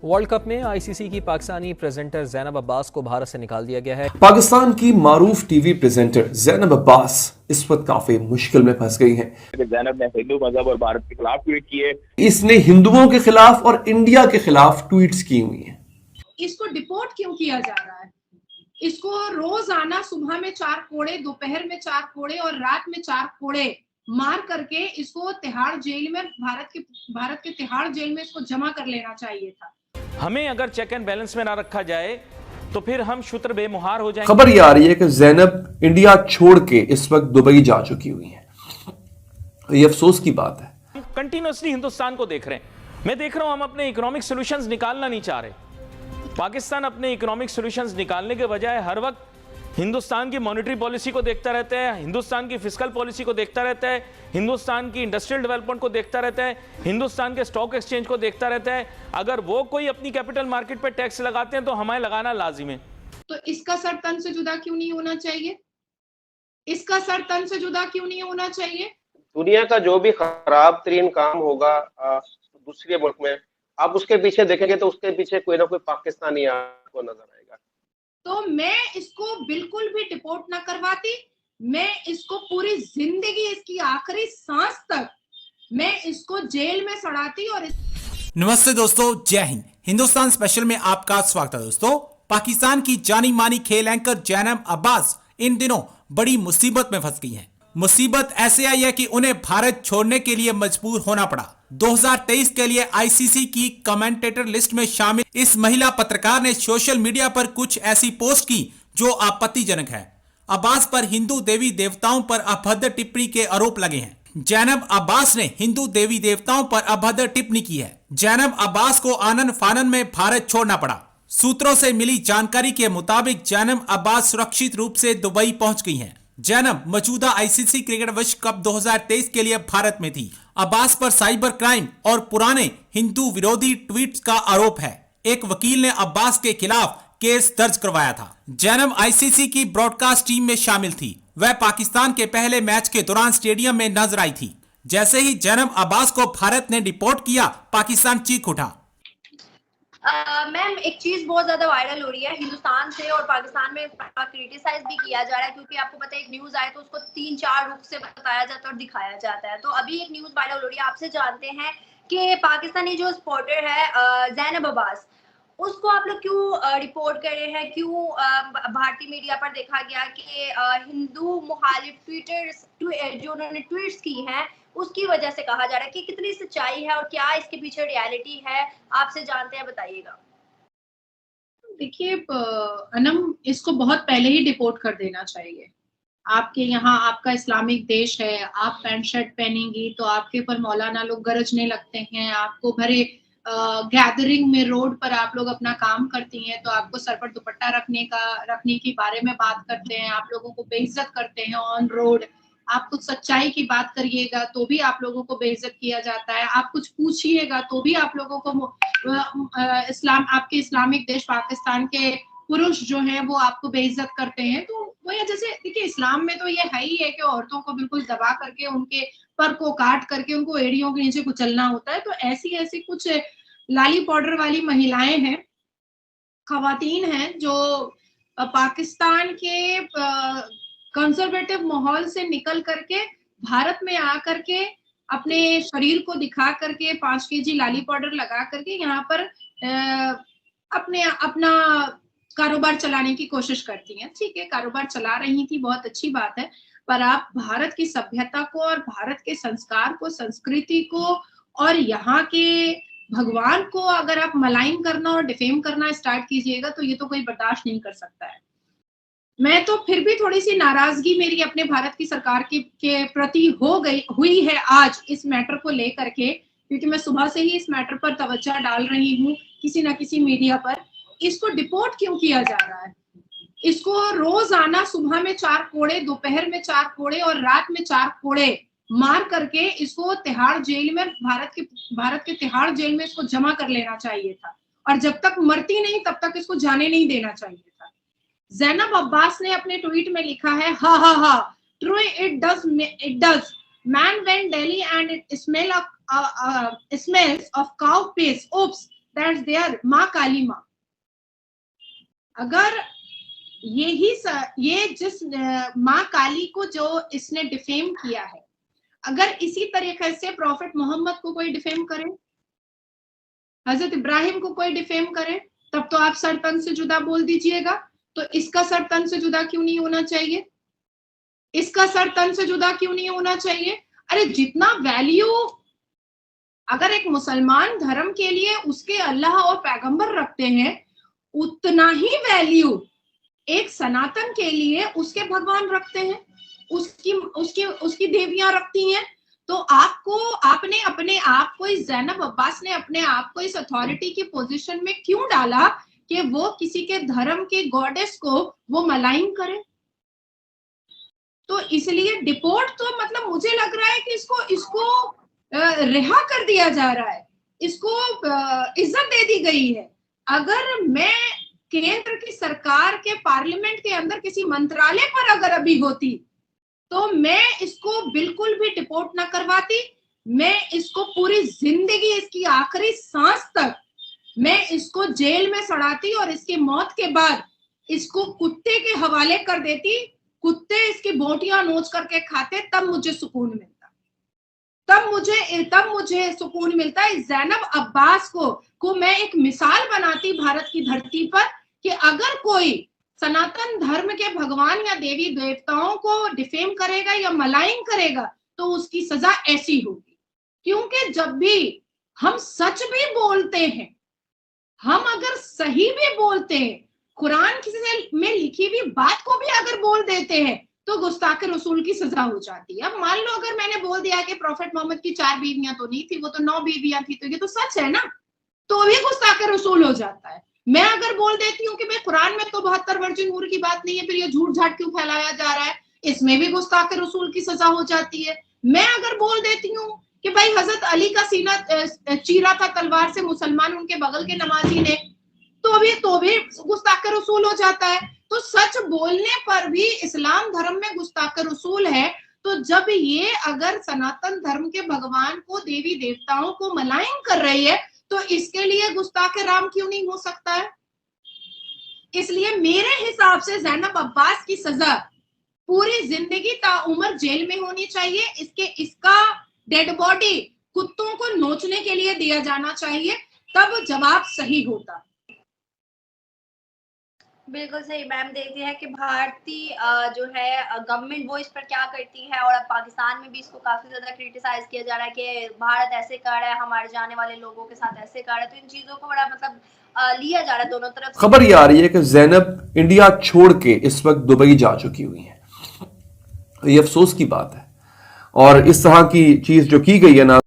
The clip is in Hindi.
वर्ल्ड कप में आईसीसी की पाकिस्तानी प्रेजेंटर ज़ैनब अब्बास को भारत से निकाल दिया गया है। पाकिस्तान की मारूफ टीवी प्रेजेंटर ज़ैनब अब्बास इस वक्त काफी मुश्किल में फंस गई हैं। ज़ैनब ने हिंदू मजहब और भारत के खिलाफ ट्वीट किए। इसने हिंदुओं के खिलाफ और इंडिया के खिलाफ ट्वीट्स की हुई हैं। इसको डिपोर्ट क्यों किया जा रहा है? इसको रोजाना सुबह में 4 कोड़े, दोपहर में 4 कोड़े और रात में 4 कोड़े मार करके इसको तिहाड़ जेल में, भारत के तिहाड़ जेल में इसको जमा कर लेना चाहिए था। हमें अगर चेक एंड बैलेंस में ना रखा जाए तो फिर हम शुत्र बेमुहार हो जाएंगे। खबर ये आ रही है कि ज़ैनब इंडिया छोड़ के इस वक्त दुबई जा चुकी हुई है। ये अफसोस की बात है। हम कंटिन्यूअसली हिंदुस्तान को देख रहे हैं। मैं देख रहा हूं हम अपने इकोनॉमिक सॉल्यूशंस निकालना नहीं चाह रहे। पाकिस्तान अपने इकोनॉमिक सॉल्यूशंस निकालने के बजाय हर वक्त हिंदुस्तान की मॉनेटरी पॉलिसी को देखता रहता है, हिंदुस्तान की फिस्कल पॉलिसी को देखता रहता है, हिंदुस्तान की इंडस्ट्रियल डेवलपमेंट को देखता रहता है, हिंदुस्तान के स्टॉक एक्सचेंज को देखता रहता है। अगर वो कोई अपनी कैपिटल मार्केट पर टैक्स लगाते हैं तो हमें लगाना लाजिम है। तो इसका सर तन से जुदा क्यों नहीं होना चाहिए? इसका सर तन से जुदा क्यों नहीं होना चाहिए? दुनिया का जो भी खराब तरीन काम होगा दूसरे मुल्क में, आप उसके पीछे देखेंगे तो उसके पीछे कोई ना कोई पाकिस्तानी आपको नजर आएगा। तो मैं इसको बिल्कुल भी डिपोर्ट ना करवाती। मैं इसको पूरी जिंदगी, इसकी आखिरी सांस तक मैं इसको जेल में सड़ाती। और नमस्ते दोस्तों, जय हिंद। हिंदुस्तान स्पेशल में आपका स्वागत है। दोस्तों, पाकिस्तान की जानी मानी खेल एंकर ज़ैनब अब्बास इन दिनों बड़ी मुसीबत में फंस गई हैं। मुसीबत ऐसे आई है कि उन्हें भारत छोड़ने के लिए मजबूर होना पड़ा। 2023 के लिए आईसीसी की कमेंटेटर लिस्ट में शामिल इस महिला पत्रकार ने सोशल मीडिया पर कुछ ऐसी पोस्ट की जो आपत्तिजनक है। अब्बास पर हिंदू देवी देवताओं पर अभद्र टिप्पणी के आरोप लगे हैं। ज़ैनब अब्बास ने हिंदू देवी देवताओं पर अभद्र टिप्पणी की है। ज़ैनब अब्बास को आनन फानन में भारत छोड़ना पड़ा। सूत्रों से मिली जानकारी के मुताबिक ज़ैनब अब्बास सुरक्षित रूप से दुबई पहुंच गई हैं। ज़ैनब मौजूदा आईसीसी क्रिकेट विश्व कप 2023 के लिए भारत में थी। अब्बास पर साइबर क्राइम और पुराने हिंदू विरोधी ट्वीट्स का आरोप है। एक वकील ने अब्बास के खिलाफ केस दर्ज करवाया था। ज़ैनब आईसीसी की ब्रॉडकास्ट टीम में शामिल थी। वह पाकिस्तान के पहले मैच के दौरान स्टेडियम में नजर आई थी। जैसे ही ज़ैनब अब्बास को भारत ने डिपोर्ट किया, पाकिस्तान चीख उठा। मैम, एक चीज बहुत ज्यादा वायरल हो रही है हिंदुस्तान से और पाकिस्तान में, क्रिटिसाइज भी किया जा रहा है क्योंकि आपको पता है एक न्यूज आए तो उसको 3-4 रुख से बताया जाता है और दिखाया जाता है। तो अभी एक न्यूज वायरल हो रही है, आपसे जानते हैं कि पाकिस्तानी जो सपोर्टर है ज़ैनब अब्बास, उसको आप लोग क्यों रिपोर्ट कर रहे हैं? क्यों भारतीय मीडिया पर देखा गया कि हिंदू मुखालिफ ट्वीटर्स जो उन्होंने ट्वीट्स की हैं उसकी वजह से कहा जा रहा है कि कितनी सच्चाई है और क्या इसके पीछे रियलिटी है, आपसे जानते हैं, बताइएगा। देखिए अनम, इसको बहुत पहले ही डिपोर्ट कर देना चाहिए। आपके यहाँ, आपका इस्लामिक देश है, आप पैंट शर्ट पहनेंगी तो आपके ऊपर मौलाना लोग गरजने लगते हैं। आपको भरे गैदरिंग में रोड पर आप लोग अपना काम करती हैं तो आपको सर पर दुपट्टा रखने के बारे में बात करते हैं। आप लोगों को बेइज्जत करते हैं ऑन रोड। आप कुछ सच्चाई की बात करिएगा तो भी आप लोगों को बेइज्जत किया जाता है। आप कुछ पूछिएगा तो भी आप लोगों को आपके इस्लामिक देश पाकिस्तान के पुरुष जो हैं वो आपको बेइज्जत करते हैं। तो वो ये, जैसे देखिए इस्लाम में तो ये है ही है कि औरतों को बिल्कुल दबा करके, उनके पर को काट करके उनको एड़ियों के नीचे कुचलना होता है। तो ऐसी कुछ लाली पाउडर वाली महिलाएं हैं, खवातीन हैं जो पाकिस्तान के कंजर्वेटिव माहौल से निकल करके भारत में आकर के अपने शरीर को दिखा करके 5 केजी लाली पाउडर लगा करके यहाँ पर अपना कारोबार चलाने की कोशिश करती हैं। ठीक है, कारोबार चला रही थी, बहुत अच्छी बात है, पर आप भारत की सभ्यता को और भारत के संस्कार को, संस्कृति को और यहाँ के भगवान को अगर आप मलाइन करना और डिफेम करना स्टार्ट कीजिएगा तो ये तो कोई बर्दाश्त नहीं कर सकता है। मैं तो फिर भी थोड़ी सी नाराजगी मेरी अपने भारत की सरकार के प्रति हुई है आज इस मैटर को लेकर के, क्योंकि मैं सुबह से ही इस मैटर पर तवज्जो डाल रही हूँ किसी ना किसी मीडिया पर। इसको डिपोर्ट क्यों किया जा रहा है? इसको रोजाना सुबह में 4 कोड़े, दोपहर में 4 कोड़े और रात में 4 कोड़े मार करके इसको तिहाड़ जेल में, भारत के तिहाड़ जेल में इसको जमा कर लेना चाहिए था। और जब तक मरती नहीं तब तक इसको जाने नहीं देना चाहिए था। ज़ैनब अब्बास ने अपने ट्वीट में लिखा है, हा हा हा, true it does man went Delhi and it smells of cow piss, oops, that's there maa Kali माँ। अगर ये जिस माँ काली को जो इसने डिफेम किया है, अगर इसी तरीके से प्रॉफिट मोहम्मद को कोई डिफेम करे, हजरत इब्राहिम को कोई डिफेम करे, तब तो आप सर तन से जुदा बोल दीजिएगा। तो इसका सर तन से जुदा क्यों नहीं होना चाहिए? इसका सर तन से जुदा क्यों नहीं होना चाहिए? अरे जितना वैल्यू अगर एक मुसलमान धर्म के लिए उसके अल्लाह और पैगंबर रखते हैं, उतना ही वैल्यू एक सनातन के लिए उसके भगवान रखते हैं, उसकी देवियां रखती हैं। तो आपने अपने आप को, इस ज़ैनब अब्बास ने अपने आप को इस अथॉरिटी की पोजीशन में क्यों डाला कि वो किसी के धर्म के गॉडेस को वो मलाइन करे? तो इसलिए डिपोर्ट तो मतलब मुझे लग रहा है कि इसको रिहा कर दिया जा रहा है, इसको इज्जत दे दी गई है। अगर मैं केंद्र की सरकार के पार्लियामेंट के अंदर किसी मंत्रालय पर अगर अभी होती तो मैं इसको बिल्कुल भी डिपोर्ट ना करवाती। मैं इसको पूरी जिंदगी, इसकी आखिरी सांस तक मैं इसको जेल में सड़ाती और इसकी मौत के बाद इसको कुत्ते के हवाले कर देती। कुत्ते इसकी बोटियां नोच करके खाते, तब मुझे सुकून मिलता, तब मुझे सुकून मिलता। इस ज़ैनब अब्बास को मैं एक मिसाल बनाती भारत की धरती पर कि अगर कोई सनातन धर्म के भगवान या देवी देवताओं को डिफेम करेगा या मलाइन करेगा तो उसकी सजा ऐसी होगी। क्योंकि जब भी हम सच भी बोलते हैं, हम अगर सही भी बोलते हैं, कुरान में लिखी हुई बात को भी अगर बोल देते हैं तो गुस्ताखे रसूल की सजा हो जाती है। अब मान लो अगर मैंने बोल दिया कि प्रॉफिट मोहम्मद की 4 बीवियां तो नहीं थी, वो तो 9 बीवियां थी, तो ये तो सच है ना, तो भी गुस्ताखे रसूल हो जाता है। मैं अगर बोल देती हूँ कि भाई कुरान में तो 72 वर्जिन हूर की बात नहीं है, फिर ये झूठ झाट क्यों फैलाया जा रहा है, इसमें भी गुस्ताखे रसूल की सजा हो जाती है। मैं अगर बोल देती हूँ कि भाई हजरत अली का सीना चीरा था तलवार से मुसलमान उनके बगल के नमाजी ने, तो भी गुस्ताखे रसूल हो जाता है। तो सच बोलने पर भी इस्लाम धर्म में गुस्ताखे रसूल है। तो जब ये अगर सनातन धर्म के भगवान को, देवी देवताओं को मलाइन कर रही है, तो इसके लिए गुस्ताखे राम क्यों नहीं हो सकता है? इसलिए मेरे हिसाब से ज़ैनब अब्बास की सजा पूरी जिंदगी ताउम्र जेल में होनी चाहिए। इसका डेड बॉडी कुत्तों को नोचने के लिए दिया जाना चाहिए, तब जवाब सही होता। बिल्कुल सही। मैम देखते हैं कि भारतीय जो है गवर्नमेंट वो इस पर क्या करती है, और अब पाकिस्तान में भी इसको काफी ज्यादा क्रिटिसाइज किया जा रहा है कि भारत ऐसे कर रहा है, हमारे जाने वाले लोगों के साथ ऐसे कर रहा है। तो इन चीजों को बड़ा मतलब लिया जा रहा है दोनों तरफ। खबर ये आ रही है कि ज़ैनब इंडिया छोड़ के इस वक्त दुबई जा चुकी हुई है। ये अफसोस की बात है, और इस तरह की चीज जो की गई है ना